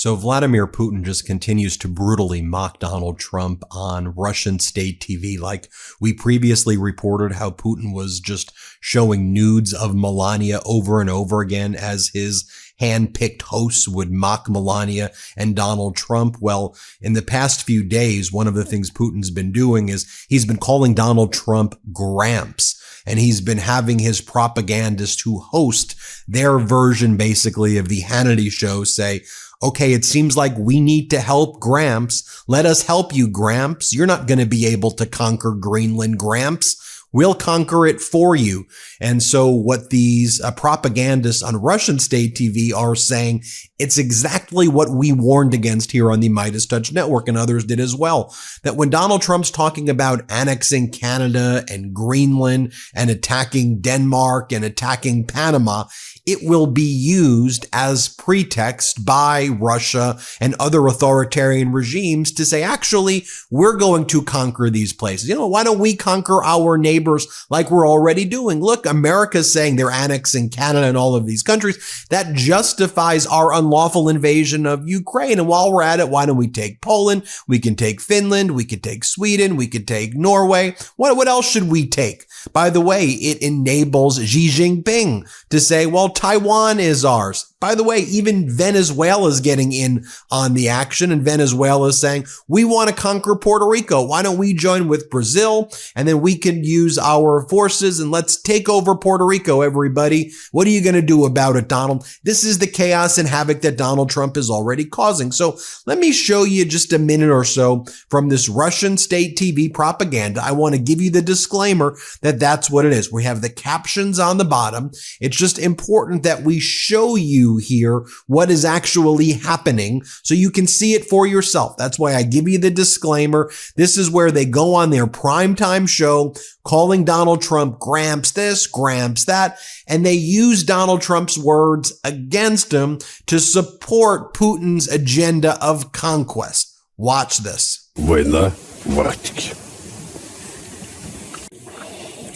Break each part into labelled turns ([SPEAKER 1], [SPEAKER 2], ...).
[SPEAKER 1] So Vladimir Putin just continues to brutally mock Donald Trump on Russian state TV. Like we previously reported how Putin was just showing nudes of Melania over and over again as his hand-picked hosts would mock Melania and Donald Trump. Well, in the past few days, one of the things Putin's been doing is he's been calling Donald Trump Gramps. And he's been having his propagandists who host their version basically of the Hannity show say, okay, it seems like we need to help Gramps. Let us help you, Gramps. You're not going to be able to conquer Greenland, Gramps. We'll conquer it for you. And so what these propagandists on Russian state TV are saying, it's exactly what we warned against here on the MeidasTouch network, and others did as well, that when Donald Trump's talking about annexing Canada and Greenland and attacking Denmark and attacking Panama, it will be used as pretext by Russia and other authoritarian regimes to say, actually, we're going to conquer these places. You know, why don't we conquer our neighbors like we're already doing? Look, America's saying they're annexing Canada and all of these countries. That justifies our unlawful invasion of Ukraine. And while we're at it, why don't we take Poland? We can take Finland. We could take Sweden. We could take Norway. What else should we take? By the way, it enables Xi Jinping to say, well, Taiwan is ours. By the way, even Venezuela is getting in on the action, and Venezuela is saying, we want to conquer Puerto Rico. Why don't we join with Brazil? And then we can use our forces and let's take over Puerto Rico, everybody. What are you going to do about it, Donald? This is the chaos and havoc that Donald Trump is already causing. So let me show you just a minute or so from this Russian state TV propaganda. I want to give you the disclaimer that that's what it is. We have the captions on the bottom. It's just important that we show you here what is actually happening so you can see it for yourself. That's why I give you the disclaimer. This is where they go on their primetime show calling Donald Trump Gramps this, Gramps that, and they use Donald Trump's words against him to support Putin's agenda of conquest. Watch this.
[SPEAKER 2] Война в Арктике.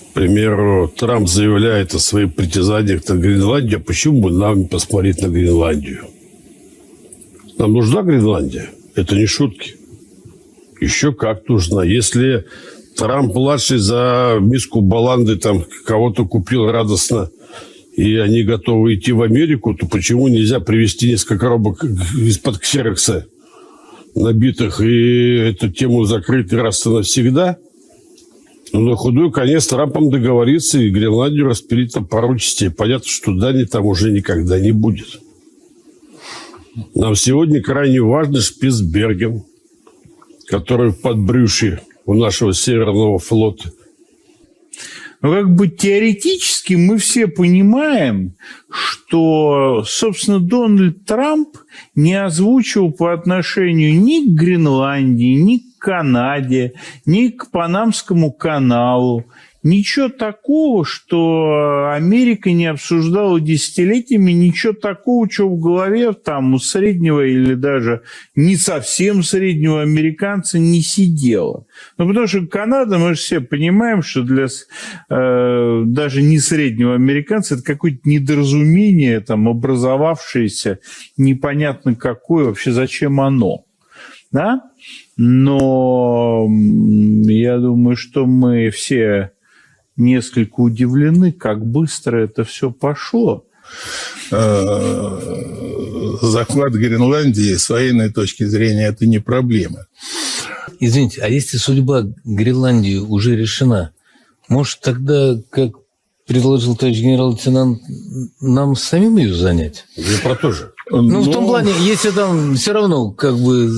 [SPEAKER 2] К примеру, Трамп заявляет о своих притязаниях на Гренландию. Почему бы нам не посмотреть на Гренландию? Нам нужна Гренландия? Это не шутки. Еще как нужна. Если Трамп-младший за миску баланды там кого-то купил радостно, и они готовы идти в Америку, то почему нельзя привезти несколько коробок из-под ксерокса, набитых, и эту тему закрыть раз и навсегда? Но на худой конец с Трампом договориться и Гренландию распилить на пару частей. Понятно, что Дани там уже никогда не будет. Нам сегодня крайне важен Шпицберген, который в подбрюшье у нашего Северного флота.
[SPEAKER 3] Но как бы теоретически мы все понимаем, что, собственно, Дональд Трамп не озвучил по отношению ни к Гренландии, ни к Канаде, ни к Панамскому каналу ничего такого, что Америка не обсуждала десятилетиями, ничего такого, что в голове там у среднего или даже не совсем среднего американца не сидело. Ну, потому что Канада, мы же все понимаем, что для даже не среднего американца это какое-то недоразумение, там, образовавшееся, непонятно какое, вообще зачем оно. Да? Но я думаю, что мы все несколько удивлены, как быстро это все пошло.
[SPEAKER 4] Захват Гренландии с военной точки зрения – это не проблема.
[SPEAKER 5] Извините, а если судьба Гренландии уже решена, может тогда, как предложил товарищ генерал-лейтенант, нам самим ее занять?
[SPEAKER 2] Я про то же.
[SPEAKER 5] Ну, в том плане, если там все равно как бы...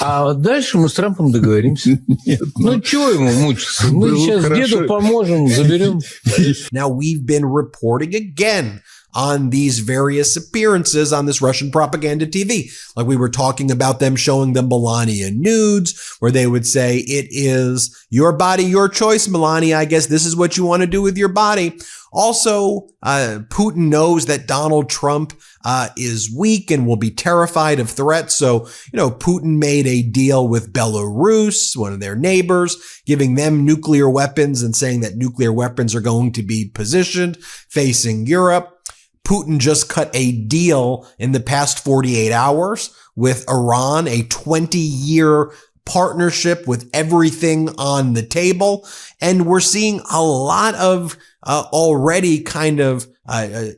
[SPEAKER 5] А дальше мы с Трампом договоримся.
[SPEAKER 4] Нет,
[SPEAKER 5] ну, чего ему мучиться? Мы сейчас деду поможем, заберем.
[SPEAKER 1] Now we've been reporting again on these various appearances on this Russian propaganda TV. Like we were talking about them showing the Melania nudes, where they would say, it is your body, your choice, Melania. I guess this is what you want to do with your body. Also, Putin knows that Donald Trump is weak and will be terrified of threats. So, Putin made a deal with Belarus, one of their neighbors, giving them nuclear weapons and saying that nuclear weapons are going to be positioned facing Europe. Putin just cut a deal in the past 48 hours with Iran, a 20-year partnership with everything on the table. And we're seeing a lot of already kind of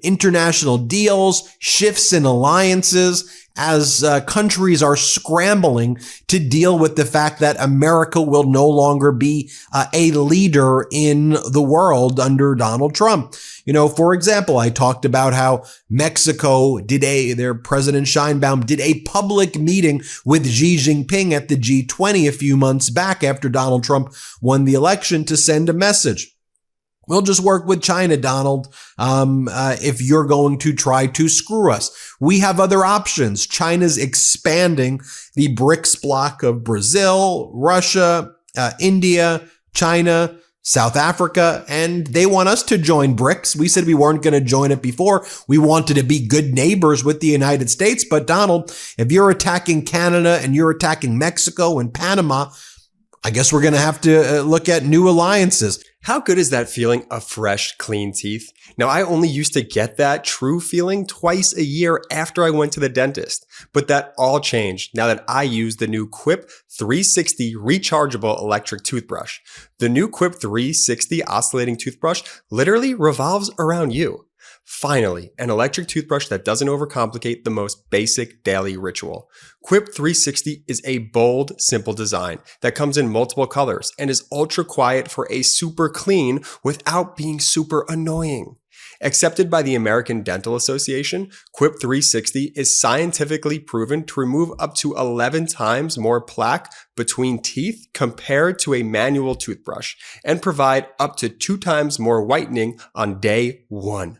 [SPEAKER 1] international deals, shifts in alliances as countries are scrambling to deal with the fact that America will no longer be a leader in the world under Donald Trump. You know, for example, I talked about how Mexico their President Sheinbaum did a public meeting with Xi Jinping at the G20 a few months back after Donald Trump won the election to send a message. We'll just work with China, Donald, if you're going to try to screw us. We have other options. China's expanding the BRICS bloc of Brazil, Russia, India, China, South Africa, and they want us to join BRICS. We said we weren't going to join it before. We wanted to be good neighbors with the United States. But Donald, if you're attacking Canada and you're attacking Mexico and Panama, I guess we're going to have to look at new alliances.
[SPEAKER 6] How good is that feeling of fresh, clean teeth? Now, I only used to get that true feeling twice a year after I went to the dentist, but that all changed now that I use the new Quip 360 rechargeable electric toothbrush. The new Quip 360 oscillating toothbrush literally revolves around you. Finally, an electric toothbrush that doesn't overcomplicate the most basic daily ritual. Quip 360 is a bold, simple design that comes in multiple colors and is ultra quiet for a super clean without being super annoying. Accepted by the American Dental Association, Quip 360 is scientifically proven to remove up to 11 times more plaque between teeth compared to a manual toothbrush and provide up to 2 times more whitening on day 1.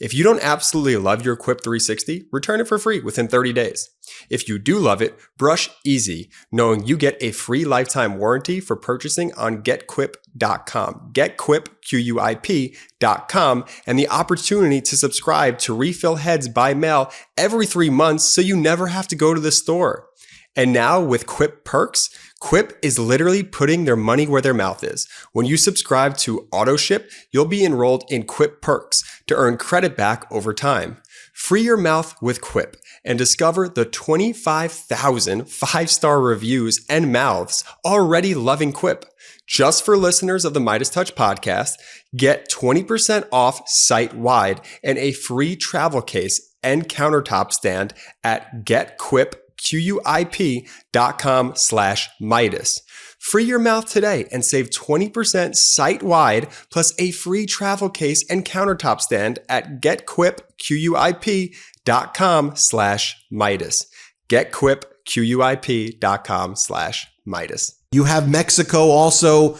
[SPEAKER 6] If you don't absolutely love your Quip 360, return it for free within 30 days. If you do love it, brush easy, knowing you get a free lifetime warranty for purchasing on getquip.com, getquip.com, and the opportunity to subscribe to refill heads by mail every 3 months so you never have to go to the store. And now with Quip Perks, Quip is literally putting their money where their mouth is. When you subscribe to AutoShip, you'll be enrolled in Quip Perks to earn credit back over time. Free your mouth with Quip and discover the 25,000 5-star reviews and mouths already loving Quip. Just for listeners of the MeidasTouch podcast, get 20% off site-wide and a free travel case and countertop stand at getquip.com/Meidas. Free your mouth today and save 20% site-wide plus a free travel case and countertop stand at getquip.com/Meidas. getquip.com/Meidas.
[SPEAKER 1] You have Mexico also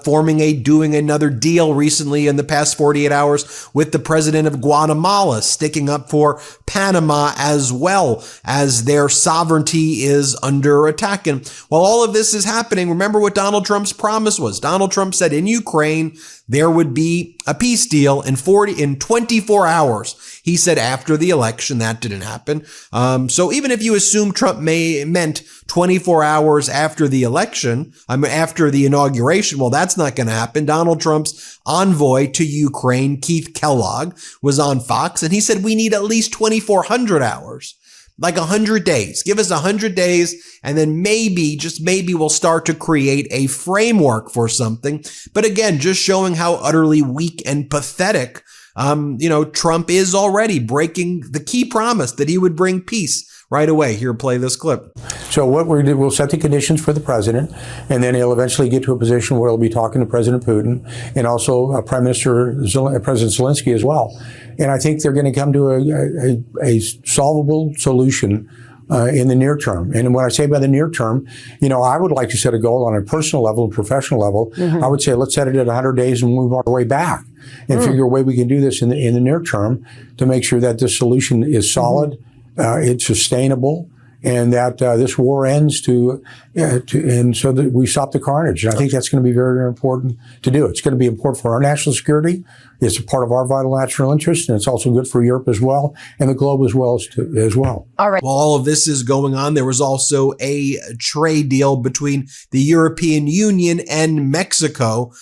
[SPEAKER 1] doing another deal recently in the past 48 hours with the president of Guatemala, sticking up for Panama as well as their sovereignty is under attack. And while all of this is happening, remember what Donald Trump's promise was. Donald Trump said in Ukraine, there would be a peace deal in 24 hours. He said after the election, that didn't happen. So even if you assume Trump meant 24 hours after the election, after the inauguration, well, that's not going to happen. Donald Trump's envoy to Ukraine, Keith Kellogg, was on Fox, and he said we need at least 2,400 hours. Like 100 days. Give us 100 days, and then maybe, just maybe, we'll start to create a framework for something. But again, just showing how utterly weak and pathetic, Trump is already breaking the key promise that he would bring peace right away. Here, play this clip.
[SPEAKER 7] So what we'll set the conditions for the president, and then he'll eventually get to a position where he'll be talking to President Putin and also President Zelensky as well. And I think they're going to come to a solvable solution in the near term. And when I say by the near term, I would like to set a goal on a personal level and professional level. Mm-hmm. I would say let's set it at 100 days and move our way back and figure a way we can do this in the near term to make sure that this solution is solid, it's sustainable, and that this war ends and so that we stop the carnage. And I think that's going to be very, very important to do. It's going to be important for our national security. It's a part of our vital national interest, and it's also good for Europe as well, and the globe as well.
[SPEAKER 8] All right.
[SPEAKER 1] While all of this is going on, there was also a trade deal between the European Union and Mexico.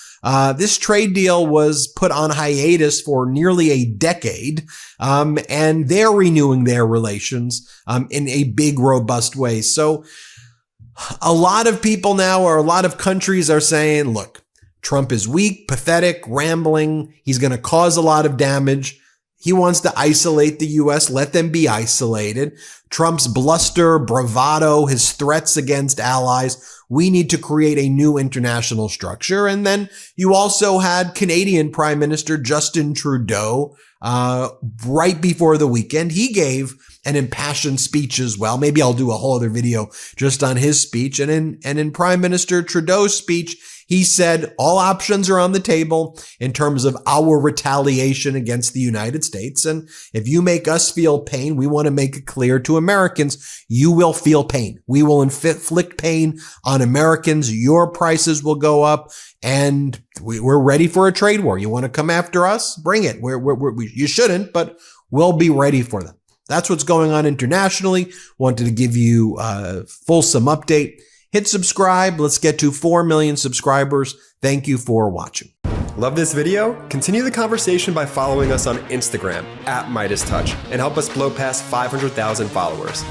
[SPEAKER 1] This trade deal was put on hiatus for nearly a decade, and they're renewing their relations in a big, robust way. So a lot of people now, or a lot of countries, are saying, look, Trump is weak, pathetic, rambling. He's going to cause a lot of damage. He wants to isolate the U.S. Let them be isolated. Trump's bluster, bravado, his threats against allies. We need to create a new international structure. And then you also had Canadian Prime Minister Justin Trudeau right before the weekend. He gave an impassioned speech as well. Maybe I'll do a whole other video just on his speech. And in Prime Minister Trudeau's speech, he said all options are on the table in terms of our retaliation against the United States. And if you make us feel pain, we want to make it clear to Americans, you will feel pain. We will inflict pain on Americans. Your prices will go up, and we're ready for a trade war. You want to come after us? Bring it. You shouldn't, but we'll be ready for them. That's what's going on internationally. Wanted to give you a fulsome update. Hit subscribe. Let's get to 4 million subscribers. Thank you for watching.
[SPEAKER 6] Love this video? Continue the conversation by following us on Instagram @MeidasTouch and help us blow past 500,000 followers.